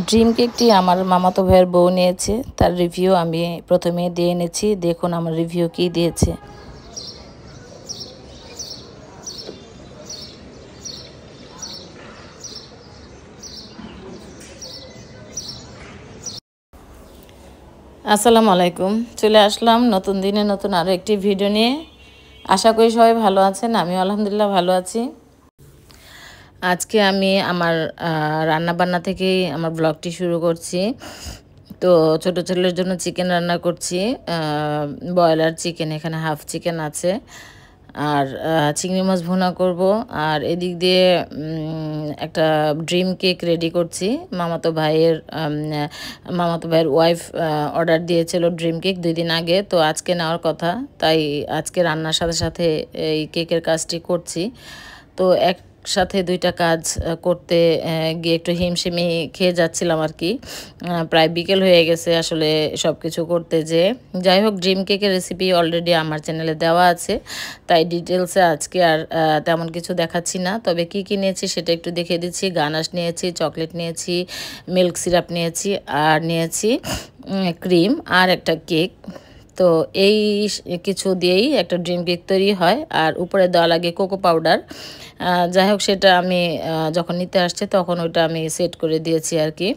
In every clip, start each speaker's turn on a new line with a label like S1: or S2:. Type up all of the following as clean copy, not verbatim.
S1: Dream কেকটি আমার মামাতো ভাইয়ের বউ নিয়েছে, তার রিভিউ আমি প্রথমে দিয়ে এনেছি। দেখুন আমার রিভিউ কি দিয়েছে। আসসালামু আলাইকুম, চলে আসলাম নতুন দিনে নতুন আরও একটি ভিডিও নিয়ে। আশা করি সবাই ভালো আছেন, আমিও আলহামদুলিল্লাহ ভালো আছি। আজকে আমি আমার রান্নাবান্না থেকেই আমার ব্লগটি শুরু করছি। তো ছোটো ছেলের জন্য চিকেন রান্না করছি, ব্রয়লার চিকেন, এখানে হাফ চিকেন আছে। আর চিংড়ি মাছ ভুনা করব। আর এদিক দিয়ে একটা ড্রিম কেক রেডি করছি। মামাতো ভাইয়ের ওয়াইফ অর্ডার দিয়েছিল ড্রিম কেক 2 দিন আগে, তো আজকে নেওয়ার কথা, তাই আজকে রান্নার সাথে সাথে এই কেকের কাজটি করছি। তো একসাথে 2টা কাজ করতে গিয়ে একটু হিমশিমি খেয়ে যাচ্ছিলাম আর কি। প্রায় বিকেল হয়ে গেছে আসলে সব কিছু করতে যেয়ে। যাই হোক, ড্রিম কেকের রেসিপি অলরেডি আমার চ্যানেলে দেওয়া আছে, তাই ডিটেলসে আজকে আর তেমন কিছু দেখাচ্ছি না। তবে কি কি নিয়েছি সেটা একটু দেখিয়ে দিচ্ছি। গানাশ নিয়েছি, চকলেট নিয়েছি, মিল্ক সিরাপ নিয়েছি, আর নিয়েছি ক্রিম আর একটা কেক। তো এই কিছু দিয়েই একটা ড্রিম কেক তৈরি হয়। আর উপরে দেওয়া লাগে কোকো পাউডার। যাই হোক, সেটা আমি যখন নিতে আসছে তখন ওইটা আমি সেট করে দিয়েছি আর কি।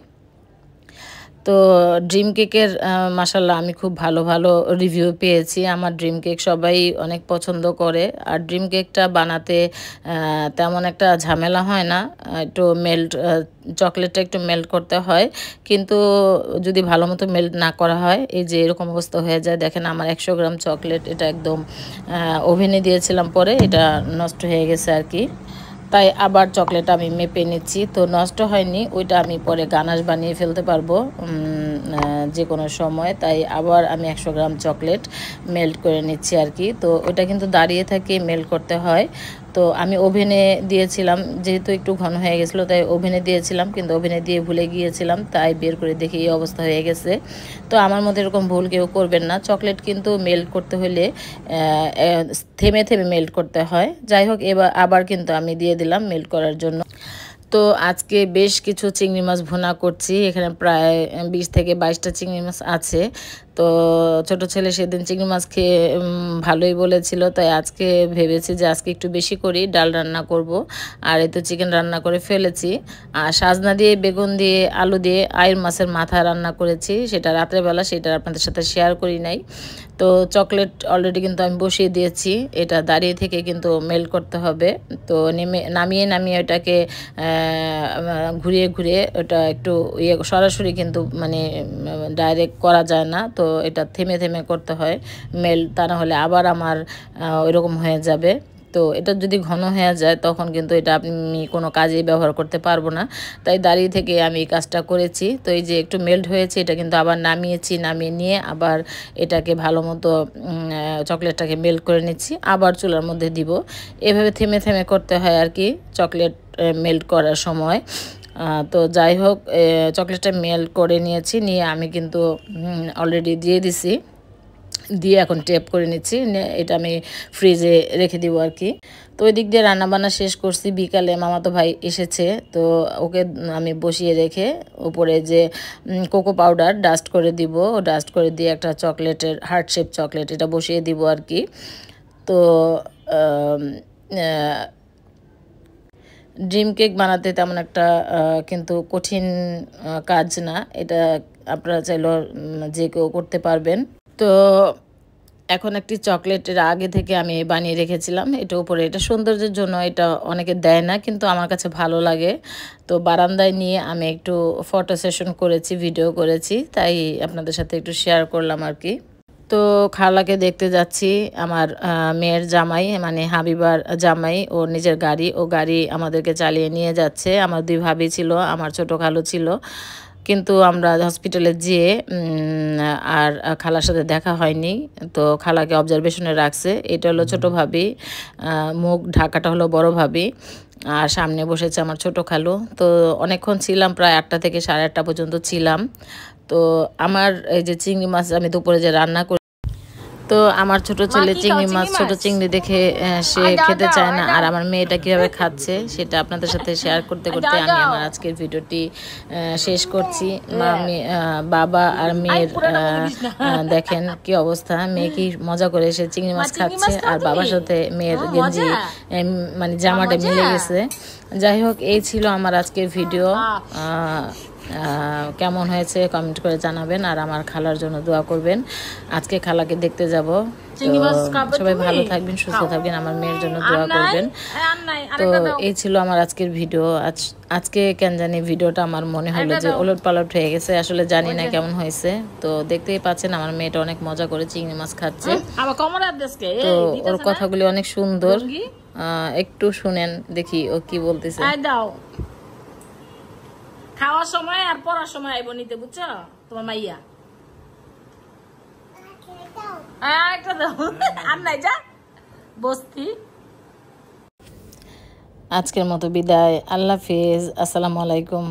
S1: তো ড্রিম কেকের মাশাল্লাহ আমি খুব ভালো ভালো রিভিউ পেয়েছি। আমার ড্রিম কেক সবাই অনেক পছন্দ করে। আর ড্রিম কেকটা বানাতে তেমন একটা ঝামেলা হয় না। একটু চকলেটটা একটু মেল্ট করতে হয়, কিন্তু যদি ভালো মতো মেল্ট না করা হয় এই যে এরকম অবস্থা হয়ে যায়। দেখেন আমার 100 গ্রাম চকলেট, এটা একদম ওভেনে দিয়েছিলাম, পরে এটা নষ্ট হয়ে গেছে আর কি। তাই আবার চকলেট আমি মেপে নিচ্ছি। তো নষ্ট হয়নি, ওইটা আমি পরে গানাশ বানিয়ে ফেলতে পারবো যে কোনো সময়। তাই আবার আমি 100 গ্রাম চকলেট মেল্ট করে নিচ্ছি আর কি। তো ওইটা কিন্তু দাঁড়িয়ে থেকে মেল্ট করতে হয়। তো আমি ওভেনে দিয়েছিলাম, যেহেতু একটু ঘন হয়ে গেছিলো তাই ওভেনে দিয়েছিলাম, কিন্তু ওভেনে দিয়ে ভুলে গিয়েছিলাম, তাই বের করে দেখি এই অবস্থা হয়ে গেছে। তো আমার মধ্যে এরকম ভুল কেউ করবেন না। চকলেট কিন্তু মেল্ট করতে হলে থেমে থেমে মেল্ট করতে হয়। যাই হোক, আবার কিন্তু আমি দিয়ে দিলাম মেল্ট করার জন্য। তো আজকে বেশ কিছু চিংড়ি মাছ ভুনা করছি। এখানে প্রায় 20 থেকে 22টা চিংড়ি মাছ আছে। তো ছোট ছেলে সেদিন চিংড়ি মাছ খেয়ে ভালোই বলেছিল, তাই আজকে ভেবেছি যে আজকে একটু বেশি করি, ডাল রান্না করব। আর এই তো চিকেন রান্না করে ফেলেছি। আর সাজনা দিয়ে, বেগুন দিয়ে, আলু দিয়ে আইর মাছের মাথা রান্না করেছি, সেটা রাত্রেবেলা, সেটা আপনাদের সাথে শেয়ার করি নাই। তো চকলেট অলরেডি কিন্তু আমি বসিয়ে দিয়েছি, এটা দাঁড়িয়ে থেকে কিন্তু মেল্ট করতে হবে। তো নামিয়ে নামিয়ে ওটাকে ঘুরিয়ে ঘুরিয়ে ওটা একটু সরাসরি কিন্তু মানে ডাইরেক্ট করা যায় না। তো এটা থেমে থেমে করতে হয় মেল্ট, তা না হলে আবার আমার ওইরকম হয়ে যাবে। তো এটা যদি ঘন হয়ে যায় তখন কিন্তু এটা আমি কোনো কাজেই ব্যবহার করতে পারবো না। তাই দাঁড়িয়ে থেকে আমি এই কাজটা করেছি। তো এই যে একটু মেল্ট হয়েছে, এটা কিন্তু আবার নামিয়েছি, নামিয়ে নিয়ে আবার এটাকে ভালো মতো চকলেটটাকে মেল্ট করে নিচ্ছি, আবার চুলার মধ্যে দিব। এভাবে থেমে থেমে করতে হয় আর কি চকলেট মেল্ট করার সময়। তো যাই হোক, চকলেটটা মেল্ট করে নিয়েছি, নিয়ে আমি কিন্তু অলরেডি দিয়ে দিছি, দিয়ে এখন টেপ করে নিচ্ছি। এটা আমি ফ্রিজে রেখে দিব আর কি। তো ওই দিক দিয়ে রান্নাবান্না শেষ করছি। বিকালে মামাতো ভাই এসেছে, তো ওকে আমি বসিয়ে রেখে উপরে যে কোকো পাউডার ডাস্ট করে দিব, ডাস্ট করে দিয়ে একটা চকলেটের হার্ট শেপ চকলেট এটা বসিয়ে দিব আর কি। তো ড্রিম কেক বানাতে তেমন একটা কিন্তু কঠিন কাজ না, এটা আপনারা চাইলেও যে কেউ করতে পারবেন। তো এখন একটি চকলেটের আগে থেকে আমি বানিয়ে রেখেছিলাম, এটা উপরে, এটা সৌন্দর্যের জন্য, এটা অনেকে দেয় না, কিন্তু আমার কাছে ভালো লাগে। তো বারান্দায় নিয়ে আমি একটু ফটো সেশন করেছি, ভিডিও করেছি, তাই আপনাদের সাথে একটু শেয়ার করলাম আর কি। তো খালাকে দেখতে যাচ্ছি, আমার মেয়ের জামাই মানে হাবিবার জামাই, ওর নিজের গাড়ি, ও গাড়ি আমাদেরকে চালিয়ে নিয়ে যাচ্ছে। আমার 2 ভাবি ছিল, আমার ছোট খালু ছিল, কিন্তু আমরা হসপিটালে যেয়ে আর খালার সাথে দেখা হয়নি। তো খালাকে অবজারভেশনে রাখছে। এটা হলো ছোট ভাবি, মুখ ঢাকাটা হলো বড় ভাবি, আর সামনে বসেছে আমার ছোট খালু। তো অনেকক্ষণ ছিলাম, প্রায় 8টা থেকে 8:30 পর্যন্ত ছিলাম। তো আমার এই যে চিংড়ি মাছ আমি দুপুরে যে রান্না তো আমার ছোট ছেলে চিংড়ি মাছ ছোট চিংড়ি দেখে সে খেতে চায় না, আর আমার মেয়েটা কিভাবে খাচ্ছে সেটা আপনাদের সাথে শেয়ার করতে করতে আমি আমার আজকের ভিডিওটি শেষ করছি। বাবা আর মেয়ের দেখেন কি অবস্থা, মেয়ে কি মজা করে সে চিংড়ি মাছ খাচ্ছে, আর বাবার সাথে মেয়ের গেঞ্জি মানে জামাটা মিলে গেছে। যাই হোক, এই ছিল আমার আজকের ভিডিও। কেমন হয়েছে কমেন্ট করে জানাবেন, আর আমার খালার জন্য দোয়া করবেন। আজকে খালাকে দেখতে যাব। সবাই ভালো থাকবেন, সুস্থ থাকবেন, আমার মেয়ের জন্য দোয়া করবেন। তো এই ছিল আমার আজকের ভিডিও। আজকে কেন জানি ভিডিওটা আমার মনে হলো যে ওলট পালট হয়ে গেছে, আসলে জানি না কেমন হয়েছে। তো দেখতেই পাচ্ছেন আমার মেয়েটা অনেক মজা করে চিংড়ি মাছ খাচ্ছে। তো ওর কথাগুলি অনেক সুন্দর, একটু শুনেন দেখি ও কি বলতেছে।
S2: খাওয়ার সময় আর পড়ার সময় আইব নিতে, বুঝছো তোমার মাইয়া। একটা দাও আর নাই যা বস্তি।
S1: আজকের মতো বিদায়, আল্লাহ হাফেজ, আসসালামু আলাইকুম।